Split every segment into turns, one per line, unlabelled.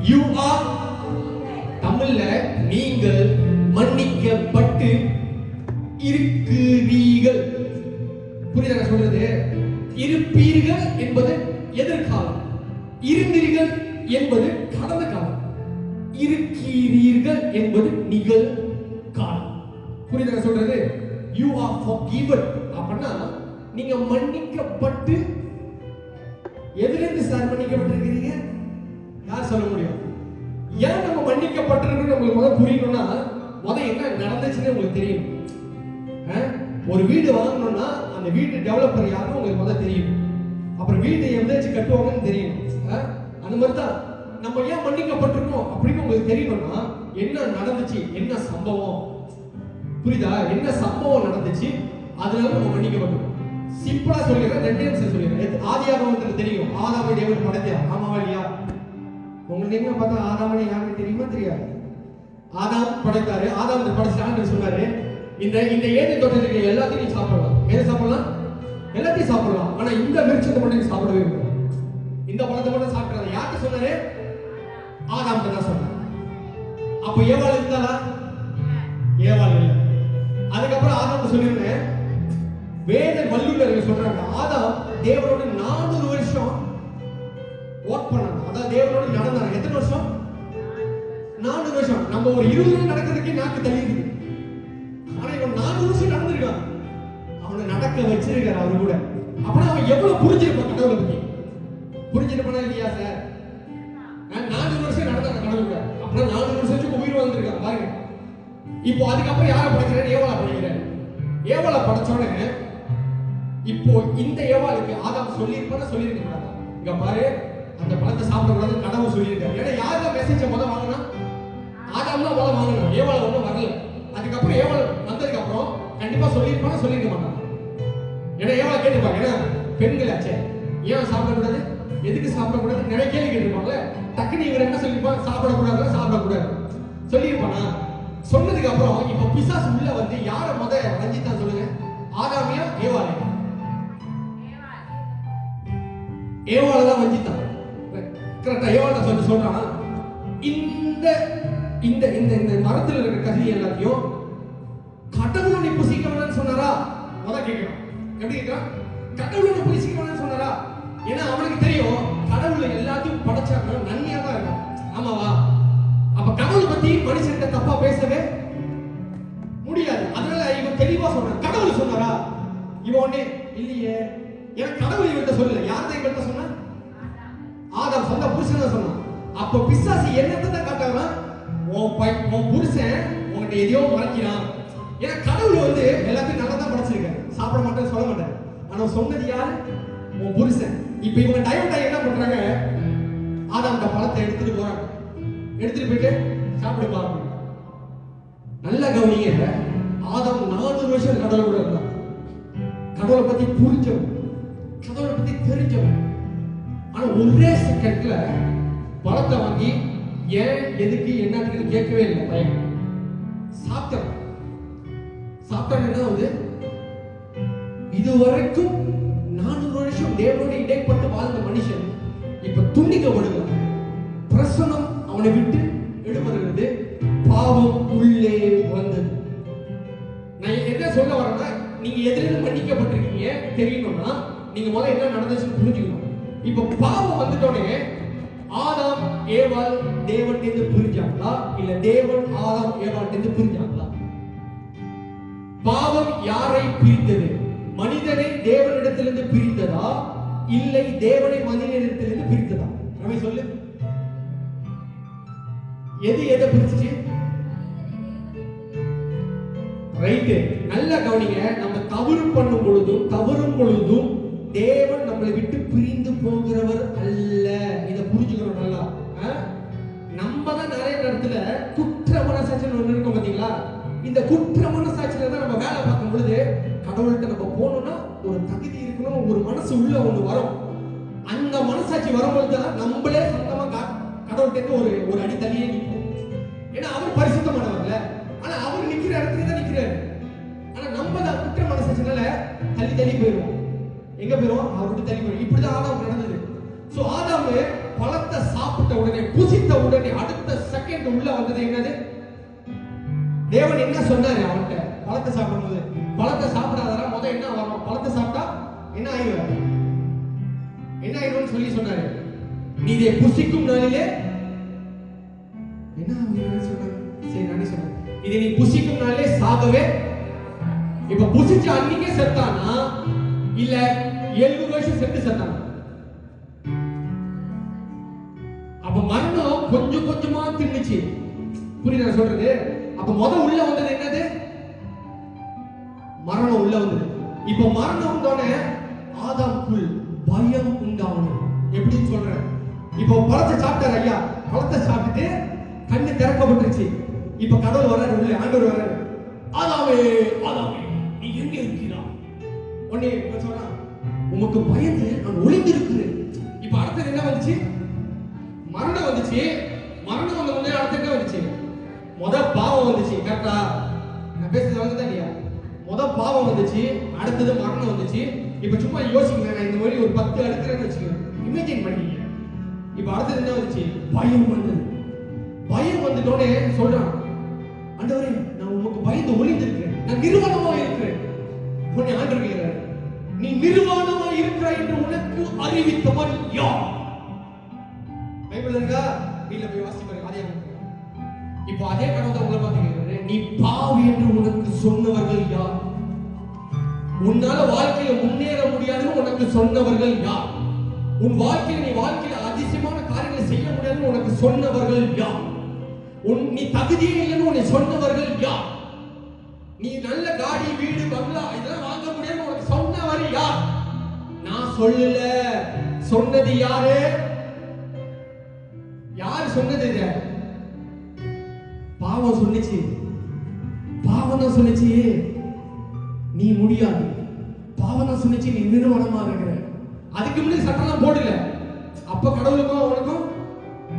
You are, தமிழ்ல நீங்கள் மன்னிக்கப்பட்டு இருக்கிறீர்கள். புரியுதா சொல்றது? இருப்பீர்கள் என்பது எதிர்காலம், இருந்தீர்கள் என்பது கடந்த காலம், இருக்கிறீர்கள் என்பது நிகழ்காலம். புரியுதா சொல்றது? யூ ஆர் forgiven அப்படின்னா நீங்க மன்னிக்கப்பட்டு, எதிலிருந்து சார் மன்னிக்கப்பட்டிருக்கிறீங்க? யார் சொல்ல முடியும்? ஏன் நம்ம மன்னிக்கப்பட்டிருக்கோம் உங்களுக்கு முதல்ல புரியணும்னா, முதல்ல என்ன நடந்துச்சுன்னு உங்களுக்கு தெரியும். ஒரு வீடு வாங்கணும்னா அந்த வீட்டு டெவலப்பர் யாருன்னு உங்களுக்கு முதல்ல தெரியும். அப்புறம் வீட்டை எவ்வளவு கட்டுவாங்கன்னு தெரியும். அந்த மாதிரி தான் நம்ம ஏன் மன்னிக்கப்பட்டிருக்கோம் அப்படின்னு உங்களுக்கு தெரியணும்னா, என்ன நடந்துச்சு, என்ன சம்பவம், புரியுதா? என்ன சம்பவம் நடந்துச்சு, அதனால நம்ம மன்னிக்கப்பட்டிருக்கோம். சிம்பிளா சொல்லிடுறேன், ரெண்டே நிமிஷம் சொல்லிடுறேன். ஆதியாகமத்துல தெரியும், ஆதாமை தேவன் படைத்தார், ஆமாவா இல்லையா? உங்களுக்கு என்ன பார்த்தா ஆதாமனை யாருக்கு தெரியுமா? தெரியாது. ஆதாம் படைத்தாரு, ஆதாம் படைச்சான்னு சொன்னாரு, இந்த ஏதேன் தோட்டத்தில் எல்லாத்தையும் நீ சாப்பிடலாம். எதை சாப்பிடலாம்? எல்லாத்தையும் சாப்பிடலாம். ஆனா இந்த விருட்சத்தை மட்டும் சாப்பிடவே இல்லை. இந்த பழத்தை மட்டும் சாப்பிடாத. யாருக்கு சொன்னாரு? ஆதாம் தான் சொன்னாரு. அப்ப ஏவாள் இருந்தாளா? ஏவாள் இல்லை. அதுக்கப்புறம் ஆதாம் சொல்லிருந்தேன், வேத வல்லுநர்கள் சொல்றாங்க, ஆதாம் தேவனோட 400 வருஷம் ஒர்க் பண்ணாங்க. அதாவது தேவனோட நடந்தாங்க. எத்தனை வருஷம்? 400 வருஷம். நம்ம ஒரு 20 வருஷம் நடக்கிறதுக்கே நாக்கு தள்ளிடுது. ஆனா இவன் 400 வருஷம் நடந்திருக்கான். அவனை நடக்க வச்சிருக்காரு அவரு கூட. அப்படின்னா அவன் எவ்வளவு புரிஞ்சிருப்பான் கடவுளை பத்தி? புரிஞ்சிருப்பானா இல்லையா சார்? 400 வருஷம் நடந்தாங்க கடவுள் கூட. அப்படின்னா 400 வருஷத்துக்கு உயிர் வாழ்ந்துருக்கான் பாருங்க. இப்போ அதுக்கப்புறம் யாரை படைக்கிறாரு? ஏவாளை படைக்கிறாரு. ஏவாளை படைச்சோடனே இப்போ இந்த ஏவாளுக்கு ஆதாம் சொல்லியிருக்க இங்க பாரு, அந்த பழத்தை சாப்பிடக்கூடாது கடவுள் சொல்லியிருக்காரு. ஏன்னா யார் தான் மெசேஜ் முதல்ல வாங்கினா? ஆதாம் தான் முதல்ல வாங்கணும். ஏவாளை ஒன்றும் வரல. அதுக்கப்புறம் ஏவாள் வந்ததுக்கு அப்புறம் கண்டிப்பா சொல்லியிருப்பாங்க, சொல்லியிருக்க மாட்டாங்க. ஏன்னா ஏவாளை கேட்டுப்பாங்க, ஏன்னா பெண்களாச்சே, ஏன் சாப்பிடக்கூடாது, எதுக்கு சாப்பிடக்கூடாது, நிறைய கேள்வி கேட்டுருப்பாங்கல்ல. டக்குனு இவர் என்ன சொல்லியிருப்பாங்க? சாப்பிடக்கூடாது, சாப்பிடக்கூடாது சொல்லியிருப்பானா? சொன்னதுக்கு அப்புறம் இப்ப பிசாசு உள்ள வந்து யார வஞ்சித்தான் சொல்லுங்க? ஆதாமியா ஏவாளையா? ஏவாளை தான் வஞ்சித்தான். கரெக்டா? ஏவாளை சொல்றான், இந்த இந்த இந்த இந்த மரத்தில் இருக்கிற கறி எல்லாத்தையும் கடவுளை நீ புசிக்க வேணாம்னு சொன்னாரா? கேட்கணும். எப்படி கேட்கிறான்? கடவுளை புசிக்க வேணாம்னு சொன்னாரா? ஏன்னா அவனுக்கு தெரியும் கடவுள் எல்லாத்தையும் படைச்சாங்க நன்மையா தான் இருக்கும். ஆமாவா? அப்ப கடவுளை பத்தி மனுஷன்கிட்ட தப்பா பேசவே முடியாது. அதனால இவன் தெளிவா சொல்றான். கடவுள் சொன்னாரா? இவன் ஒண்ணே இல்லையே. ஏன்னா கடவுள் இவன்கிட்ட சொல்லல. யார் தான் இவன்கிட்ட சொன்னா? ஆதாம் சொந்த புருஷன் தான் சொன்னான். அப்ப பிசாசு என்னத்தை தான் காட்டுறான்? உன் புருஷன் உன்கிட்ட எதையோ மறைக்கிறான். ஏன்னா கடவுள் வந்து எல்லாத்தையும் நல்லா தான் படைச்சிருக்காரு, சாப்பிட மாட்டேன்னு சொல்ல மாட்டாரு. ஆனா சொன்னது யாரு? உன் புருஷன். இப்ப இவங்க டைம் என்ன பண்றாங்க? ஆதாம் பழத்தை எடுத்துட்டு போறாங்க. எடுத்துட்டு போயிட்டு சாப்பிட பாருங்க. நல்ல கவனிங்க, ஆதாம் 400 வருஷம் கடவுள் கூட இருந்தான். கடவுளை பத்தி புரிஞ்சவன், கடவுளை பத்தி தெரிஞ்சவன். ஆனா ஒரே செகண்ட்ல பழத்தை வாங்கி ஏன் எதுக்கு என்னன்னு கேட்கவே இல்லை. பையன் சாப்பிட்டான். என்ன வந்து இதுவரைக்கும் 400 வருஷம் தேவனோட இடைப்பட்டு வாழ்ந்த மனுஷன் இப்ப துண்டிக்கப்படுகிறான். பிரசனம் அவனை விட்டு எடுபடுகிறது. பாவம் உள்ளே வந்தது. நான் என்ன சொல்ல வரேன்னா, நீங்க எதிரில் மன்னிக்கப்பட்டிருக்கீங்க தெரியணும்னா நீங்க முதல்ல என்ன நடந்துச்சுன்னு புரிஞ்சுக்கணும். இப்ப பாவம் வந்துட்டோடனே ஆதாம் ஏவாள் தேவன்கிட்ட பிரிஞ்சாங்களா, இல்ல தேவன் ஆதாம் ஏவாள்கிட்ட பிரிஞ்சாங்களா? பாவம் யாரை பிரித்தது? மனிதனை தேவனிடத்திலிருந்து பிரித்ததா, இல்லை தேவனை மனிதனிடத்திலிருந்து பிரித்ததா? நம்ம சொல்லு, எது எதை பிரிச்சுச்சு? ரைட்டு. நல்ல கவனிங்க. நம்ம தவறும் பொழுதும் தேவன் நம்மளை விட்டு பிரிந்து போகிறவர் அல்ல. இதை புரிஞ்சுக்கணும் நல்லா. நம்ம தான் நிறைய நேரத்துல குற்ற மனசாட்சியில் ஒண்ணு இருக்கும் பாத்தீங்களா? இந்த குற்ற மனசாட்சியில தான் நம்ம வேலை பார்க்கும் பொழுது கடவுள்கிட்ட நம்ம போகணும்னா ஒரு தகுதி இருக்கணும், ஒரு மனசு உள்ள ஒண்ணு வரும். அந்த மனசாட்சி வரும்பொழுது தான் நம்மளே சொந்தமா கடவுள்கிட்ட ஒரு அடி தள்ளியே நிற்போம். ஏன்னா அவர் பரிசுத்தமானவர்ல. ஆனா அவர் நிக்கிற இடத்துல தான் நிக்கிறாரு. ஆனா நம்ம தான் குற்ற மனசாட்சினால தள்ளி போயிடுவோம். எங்க போயிடுவோம்? அவர்கிட்ட தள்ளி போயிடும். இப்படிதான் ஆதாம் நடந்தது. சோ ஆதாம் பழத்தை சாப்பிட்ட உடனே, புசித்த உடனே அடுத்த செகண்ட் உள்ள வந்தது என்னது? தேவன் என்ன சொன்னாரு அவன்கிட்ட? பழத்தை சாப்பிடும்போது, பழத்தை சாப்பிடாதடா, முத என்ன வரும்? பழத்தை சாப்பிட்டா என்ன ஆயிடும்? என்ன ஆயிடும்னு சொல்லி சொன்னாரு. நீ இதை புசிக்கும் நாளிலே என்ன ஆகும் சொன்னாரு? சரி, நானே சொன்னேன், இதை நீ புசிக்கும் நாளிலே சாகவே. இப்ப புசிச்ச அன்னைக்கே செத்தானா இல்ல 70 வருஷம் செத்து செத்தானா? அப்ப மரணம் கொஞ்சம் கொஞ்சமா தின்னுச்சு. புரியுதா சொல்றது? அப்ப உள்ள வந்தது என்னது? மரணம் உள்ள வந்தது. இப்ப மரணம் வந்தோடனே ஆதாமுக்குள் பயம் உண்டாகணும். எப்படின்னு சொல்றேன்? இப்ப பழத்தை சாப்பிட்டாரு ஐயா, பழத்தை சாப்பிட்டுட்டு கண்ணு திறக்கப்பட்டுருச்சு. இப்ப கடவுள் வர்றாரு, உள்ள ஆண்டவர் வர்றாரு. ஆதாமே, ஆதாமே, நீ எங்க இருக்கிறாய்? உடனே சொல்றான், உமக்கு பயந்து நான் ஒளிந்திருக்கிறேன். இப்ப அடுத்தது என்ன வந்துச்சு? மரணம் வந்துச்சு. மரணம் வந்த உடனே அடுத்து என்ன வந்துச்சு? பாவம் வந்துச்சு. கரெக்டா? நான் பேசுறது வந்துதான் இல்லையா? பாவம் வந்துச்சு, அடுத்தது மரணம் வந்துச்சு. இப்ப சும்மா யோசிங்க, நான் இந்த மாதிரி ஒரு 10 அடுக்கிறேன்னு வச்சுக்கோங்க, இமேஜின் பண்ணிக்க. இப்ப அடுத்தது என்ன வந்துச்சு? பயம் வந்தது. பயம் வந்துட்டோடனே சொல்றான், ஆண்டவரே நான் உமக்கு பயந்து ஒளிந்திருக்கிறேன், நான் நிர்வாணமா இருக்கிறேன். உடனே ஆண்டவர் கேட்கிறார், நீ நிர்வாணமா இருக்கிறாய் என்று உனக்கு அறிவித்தவன் யார்? பைபிள் இருக்கா? வீட்ல போய் வாசி பாருங்க. இப்போ அதே கடவுள் உங்களை பார்த்து கேட்கிறாரு, நீ பாவி என்று உனக்கு சொன்னவர்கள் யார்? உன்னால வாழ்க்கையில முன்னேற முடியாதுன்னு உனக்கு சொன்னவர்கள் யார்? உன் வாழ்க்கையில நீ வாழ்க்கையில அதிசயமான காரியங்களை செய்ய முடியாதுன்னு உனக்கு சொன்னவர்கள் யார்? நீ தகுதியே இல்லைன்னு உன்னை சொன்னவர்கள் யார்? நீ நல்ல காடி, வீடு, பங்களா இதெல்லாம் வாங்க முடியாதுன்னு உனக்கு சொன்னவர் யார்? நான் சொல்லல. சொன்னது யாரு? யார் சொன்னது? இது பாவம் சொன்னிச்சு. பாவம் தான் சொன்னிச்சு நீ முடியாது. பாவம் தான் சொன்னிச்சு நீ நிர்வாணமா இருக்கிற. அதுக்கு முன்னாடி சட்டம்லாம் போடல. அப்ப கடவுளுக்கும் அவனுக்கும்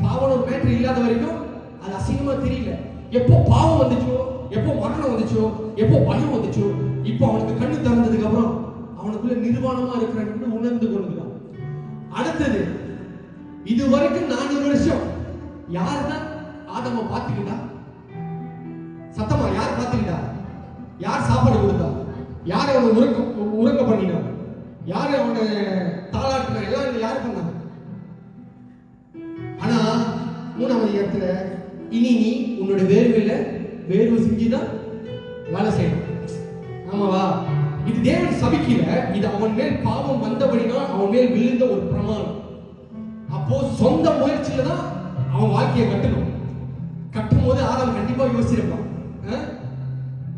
பாவம் ஒரு மேட்டர் இல்லாத வரைக்கும் அது அசிங்கமா தெரியல. எப்போ பாவம் வந்துச்சோ, எப்போ மரணம் வந்துச்சோ, எப்போ பயம் வந்துச்சோ, இப்போ அவனுக்கு கண்ணு திறந்ததுக்கு அப்புறம் அவனுக்குள்ள நிர்வாணமா இருக்கிறான்னு உணர்ந்து கொண்டுதான். அடுத்தது, இது வரைக்கும் 400 வருஷம் யாருதான் ஆதாம பாத்துக்கிட்டா? சத்தமா யார் பாத்துக்கிட்டா? யார் சாப்பாடு கொடுத்தா? யார் அவனை உறங்க பண்ணினா? யார் அவனை தாளாட்டினா? எல்லாம் யார் பண்ணாங்க? ஆனா 3வது இடத்துல, இனி நீ உன்னோட வேர்வை செஞ்சுதான் வேலை செய்யணும். ஆமாவா? இது தேவன் சபிக்கல, இது அவன் மேல் பாவம் வந்தபடினால் அவன் மேல் விழுந்த ஒரு பிரமாணம். அப்போ சொந்த முயற்சியில தான் அவன் வாழ்க்கையை கட்டணும். கட்டும் போது ஆதாம் கண்டிப்பா யோசிச்சிருப்பான்,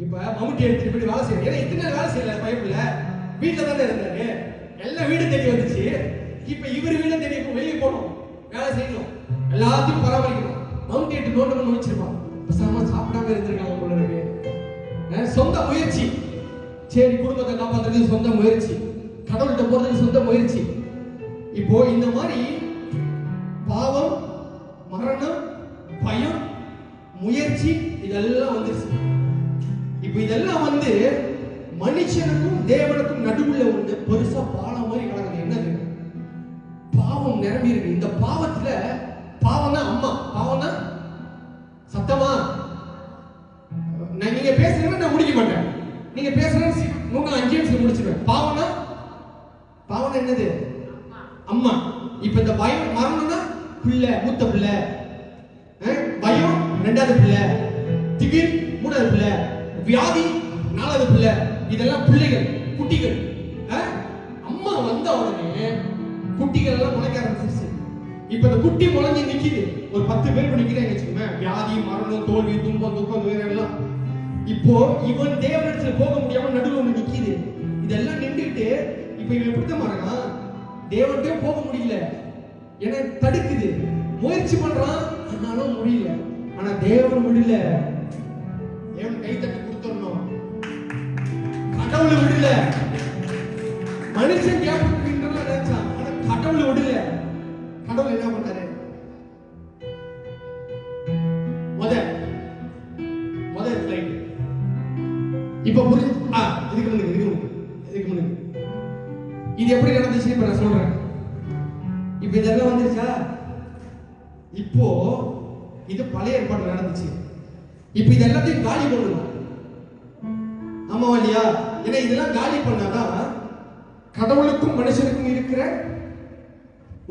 இப்ப மம்முட்டி எடுத்துட்டு போய் வேலை செய்யணும். ஏன்னா இத்தனை வேலை செய்யல, பயப்புல வீட்டுல தானே இருந்தாரு, எல்லாம் வீடு தேடி வந்துச்சு. இப்ப இவர் வீடு தேடி வெளியே போகணும், வேலை செய்யணும், எல்லாத்தையும் பராமரிக்கணும். மம்முட்டி எடுத்து நோட்டம்னு வச்சிருப்பான். பேசாம சாப்பிடாம இருந்திருக்காங்க போல இருக்கு. சொந்த முயற்சி. சரி, குடும்பத்தை காப்பாற்றுறது சொந்த முயற்சி, கடவுள்கிட்ட போறது சொந்த முயற்சி. இப்போ இந்த மாதிரி பாவம், மரணம், பயம், முயற்சி இதெல்லாம் வந்துருச்சு. இப்போ இதெல்லாம் வந்து மனுஷனுக்கும் தேவனுக்கும் நடுவுல ஒண்ணு பெருசா பாலம் மாதிரி கிடக்குது. என்னது? பாவம் நிரம்பி இருக்கு. இந்த பாவத்துல பாவம் தான் அம்மா. பாவம் தான் சத்தமா. நீங்க பேசுறீங்கன்னா நான் முடிக்க மாட்டேன். நீங்க பேசுறேன்னு 5 நிமிஷம் முடிச்சிருவேன். பாவம்னா என்னது? அம்மா. இப்ப இந்த பயம், மரணம்னா பிள்ளை, மூத்த பிள்ளை, பயம் 2வது பிள்ளை, திகில் 3வது பிள்ளை, வியாதி 4வது பிள்ளை. இதெல்லாம் பிள்ளைகள், குட்டிகள். அம்மா வந்த உடனே குட்டிகள் எல்லாம் முளைக்க ஆரம்பிச்சிருச்சு. இப்ப இந்த குட்டி முளைஞ்சி நிக்குது. ஒரு 10 பேர் நிக்கிறேன் வச்சுக்கோங்க. வியாதி, மரணம், தோல்வி, துன்பம், துக்கம், துயரம் எல்லாம். இப்போ இவன் தேவனிடத்துல போக முடியாம நடுவில் ஒண்ணு நிக்குது. இதெல்லாம் நின்றுட்டு இப்ப இவன் எப்படித்தான் மாறான்? தேவன்கிட்ட போக முடியல, ஏன்னா தடுக்குது. முயற்சி பண்றான், ஆனாலும் முடியல. ஆனா தேவன் முடியல. தேவன் கை தட்டி கொடுத்துடணும். கடவுள் விடல. மனுஷன் கேட்பீங்கன்னு நினைச்சான், ஆனா கடவுள் விடல. கடவுள் என்ன பண்ணாரு? முதல் ஃபிளைட். இப்ப புரிஞ்சு இதுக்கு முன்னுக்கு இது எப்படி நடந்துச்சு இப்ப நான் சொல்றேன். இப்ப இதெல்லாம் வந்துருச்சா? இது பழைய ஏற்பாடு நடந்துச்சு. இப்ப இது எல்லாத்தையும் காலி பண்ணணும். ஆமாவா இல்லையா? ஏன்னா இதெல்லாம் காலி பண்ணாதான் கடவுளுக்கும் மனுஷனுக்கும் இருக்கிற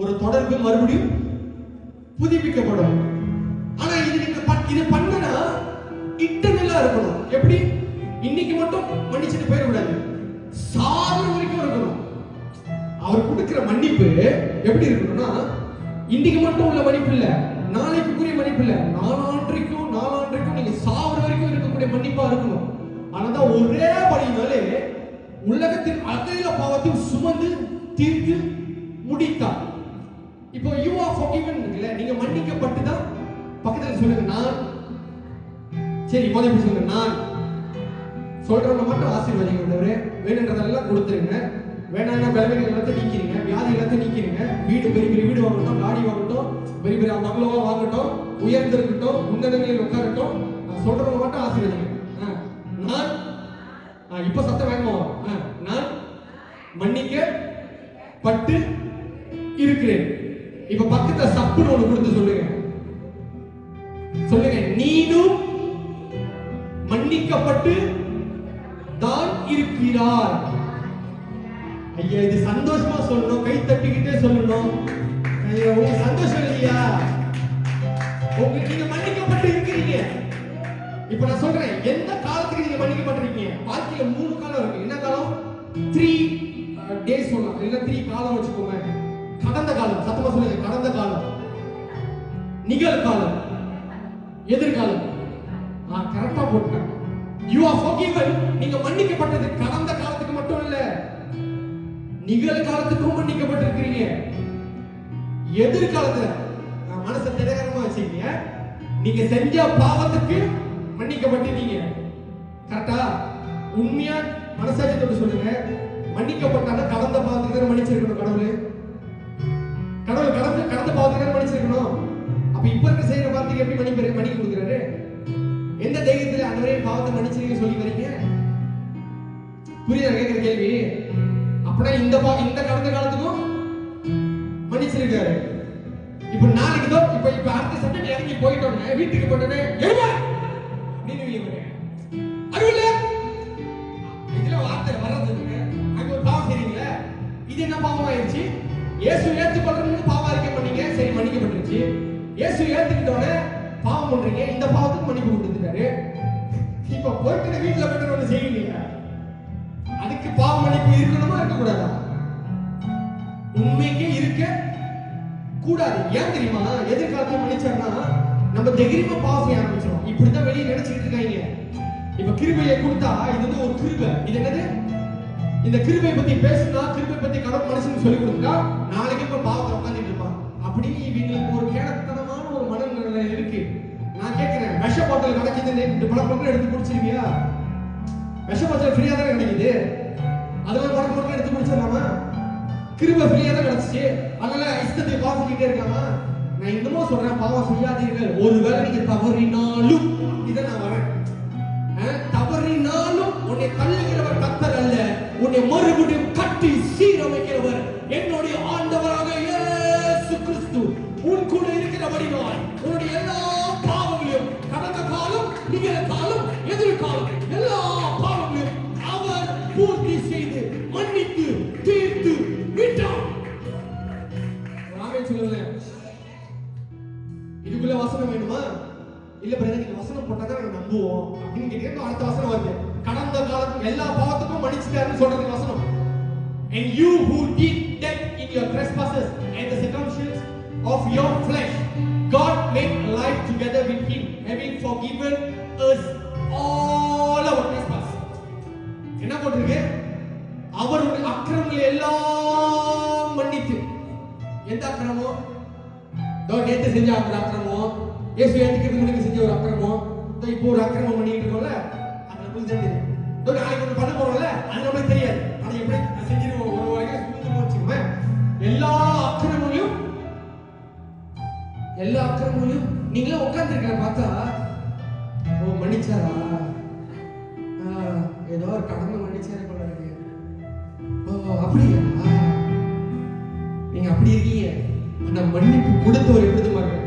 ஒரு தொடர்பு மறுபடியும் புதுப்பிக்கப்படும். ஆனா இது நீங்க இது பண்ணனா இன்டர்னலா இருக்கணும். எப்படி? இன்னைக்கு மட்டும் மன்னிச்சுட்டு போயிடக்கூடாது, சாகிற வரைக்கும் இருக்கணும். அவர் கொடுக்கிற மன்னிப்பு எப்படி இருக்கணும்னா, இன்னைக்கு மட்டும் உள்ள மன்னிப்பு இல்ல, நாளைக்குரிய மன்னிப்பு இல்ல, நாளான்றைக்கும் நீங்க சாகிற வரைக்கும் இருக்கக்கூடிய மன்னிப்பா இருக்கணும். ஆனாதான் ஒரே பலியினாலே உலகத்தின் அகில பாவத்தையும் சுமந்து தீர்த்து முடித்தார். இப்போ யூ ஆர் forgiven இருக்குல்ல, நீங்க மன்னிக்கப்பட்டு தான். பக்கத்துல சொல்லுங்க நான். சரி முதல்ல சொல்லுங்க நான். சொல்றவங்க மட்டும் ஆசீர்வதிங்க. வேணுன்றதெல்லாம் கொடுத்துருங்க. வேணாம்னா பலவீனங்கள் எல்லாத்தையும் நீக்கிறீங்க, வியாதி எல்லாத்தையும் நீக்கிறீங்க. வீடு பெரிய பெரிய வீடு வாங்கட்டும், காடி வாங்கட்டும், பெரிய பெரிய மங்களவா வாங்கட்டும், உயர்ந்திருக்கட்டும், உன்னதங்களில் உட்காரட்டும். நான் சொல்றவங்க மட்டும் ஆசீர்வதிங்க. நான் இப்ப சத்தம் வேணுமா? நான் மன்னிக்கப்பட்டு இருக்கிறேன். இப்ப பக்கத்துல சப்புன்னு ஒண்ணு கொடுத்து சொல்லுங்க. சொல்லுங்க, நீனும் மன்னிக்கப்பட்டு தான் இருக்கிறார். ஐயா இது சந்தோஷமா சொல்லணும், கை தட்டிக்கிட்டே சொல்லணும். ஐயா உங்க சந்தோஷம் இல்லையா? நீங்க மன்னிக்கப்பட்டு இருக்கிறீங்க. இப்ப நான் சொல்றேன், எந்த காலத்துக்கு நீங்க மன்னிக்கப்பட்டிருக்கீங்க? வாழ்க்கையில 3 காலம் இருக்கு. என்ன காலம்? 3 டேஸ் சொல்லலாம், இல்ல 3 காலம் வச்சுக்கோங்க. கடந்த காலம், சத்தமா சொல்லுங்க, கடந்த காலம், நிகழ்காலம், எதிர்காலம். கரெக்டா போட்டேன். You are forgiven. நீங்க மன்னிக்கப்பட்டது கடந்த காலத்துக்கு மட்டும் இல்ல, நிகழ்காலத்துக்கும் மன்னிக்கப்பட்டிருக்கிறீங்க. எதிர்காலத்துல மனசை திடகாரமா வச்சுக்கீங்க. நீங்க செஞ்ச பாவத்துக்கு மன்னிக்கப்பட்டிருக்கீங்க. கரெக்டா? உண்மையா மனசாட்சியோட சொல்லுங்க. மன்னிக்கப்பட்டாலும் கடந்த பாவத்துக்கு தான் மன்னிச்சிருக்கணும். கடவுள் கடந்த பாவத்துக்கு தான் மன்னிச்சிருக்கணும். அப்ப இப்ப இருக்க செய்யற பாவத்துக்கு எப்படி மன்னிப்பு கொடுக்குறாரு? எந்த தைரியத்துல அன்றைய பாவத்தை மன்னிச்சிருக்கீங்க சொல்லி வரீங்க? புரியுதா கேட்கிற கேள்வி? அப்படின்னா இந்த கடந்த காலத்துக்கும் மன்னிச்சிருக்காரு. இப்ப நாளைக்கு தான் இப்ப அடுத்த சப்ஜெக்ட் இறங்கி போயிட்டோங்க, வீட்டுக்கு போட்டோன்னே இதுல வார்த்தை வர்றது அங்க ஒரு பாவம் செய்றீங்களா? இது என்ன பாவம் ஆயிடுச்சு? இயேசு ஏத்துக்கொள்றதுக்கு பாவம் அறிக்கை பண்ணீங்க, சரி மன்னிக்கப்பட்டுருச்சு. இயேசு ஏத்துக்கிட்டோன்னே பாவம் பண்றீங்க, இந்த பாவத்துக்கு மன்னிப்பு கொடுத்துட்டாரு. இப்ப போயிட்டு வீட்டுல போயிட்டு ஒண்ணு செய்யறீங்க, அதுக்கு பாவ மன்னிப்பு இருக்கணுமா இருக்கக்கூடாதா? உண்மைக்கே இருக்க கூடாது. ஏன் தெரியுமா? எதிர்காலத்துல மன்னிச்சாருன்னா நம்ம தைரியமா பாவம் செய்ய ஆரம்பிச்சோம். இப்படிதான் வெளியே நினைச்சுக்கிட்டு இருக்காங்க. இப்ப கிருபையை கொடுத்தா இது வந்து ஒரு கிருபை. இது என்னது? இந்த கிருபை பத்தி பேசுனா, கிருபை பத்தி கடவுள் மனுஷனுக்கு சொல்லி கொடுத்தா நாளைக்கு இப்ப பாவத்தை உட்காந்துட்டு இருப்பான். அப்படி இவங்களுக்கு ஒரு கேடத்தனமான ஒரு மனநிலை இருக்கு. நான் கேட்கிறேன், விஷ பாட்டில் கிடைக்குதுன்னு 2 பழக்கம் எடுத்து குடிச்சிருக்கியா? விஷ பாட்டில் ஃப்ரீயா தான் கிடைக்குது, அதுல பழக்கம் எடுத்து குடிச்சிடலாமா? கிருபை ஃப்ரீயா தான் கிடைச்சிச்சு, அதனால இஷ்டத்தை பாவம் செஞ்சுட்டே இருக்கலாமா? நான் இன்னமும் சொல்றேன், பாவம் செய்யாதீர்கள். ஒருவேளை நீங்க தவறினாலும், இதை நான் வரேன், தவறினாலும் உன்னை தள்ளுகிறவர் கர்த்தர் அல்ல, உன்னை மறுபடியும் கட்டி சீரமைக்கிறவர் என்னுடைய ஆண்டவராக இயேசு கிறிஸ்து உன் கூட இருக்கிறபடியால் உன்னுடைய எல்லா பாவங்களையும், கடந்த காலம், நிகழ்காலம், எதிர்காலம், எல்லா பாவங்களையும் அவர் பூர்த்தி செய்து மன்னித்து தீர்த்து விட்டார். ஆமென் சொல்லுங்க. இதுக்குள்ள வசனம் வேணுமா? இல்ல பிரதர், நீங்க வசனம் போட்டா தான் நாங்க நம்புவோம் அப்படின்னு கேட்டீங்கன்னா அடுத்த வசனம் வருது. கடந்த காலத்துக்கு எல்லா பாவத்துக்கும் மன்னிச்சிட்டாருன்னு சொல்றதுக்கு வசனம். And you who did dead in your trespasses and the circumcisions of your flesh, God made alive together with him, having forgiven us all our trespasses. என்ன போட்டிருக்கு? அவருடைய அக்கிரமங்களை எல்லாம் மன்னித்து. எந்த அக்கிரமம்? நேற்று செஞ்ச அக்கிரமம், இயேசு ஏத்துக்கிறதுக்கு முன்னாடி செஞ்ச ஒரு அக்கிரமம், இப்போ ஒரு அக்கிரமம் பண்ணிட்டு இருக்கோம்ல, அது நமக்கு தெரியாது. நாளைக்கு ஒன்று பண்ண போறோம்ல, அது நமக்கு தெரியாது. அதை எப்படி செஞ்சிருவோம் ஒரு வகையில் சுமந்து வச்சுக்கோங்க. எல்லா அக்கிரமங்களையும் நீங்களே உட்கார்ந்துருக்க பார்த்தா, ஓ மன்னிச்சாரா, ஏதோ ஒரு கடமை மன்னிச்சாரே போல இருக்கு. ஓ அப்படியா? நீங்க அப்படி இருக்கீங்க. ஆனா மன்னிப்பு கொடுத்தவர் எப்படி மாறுங்க?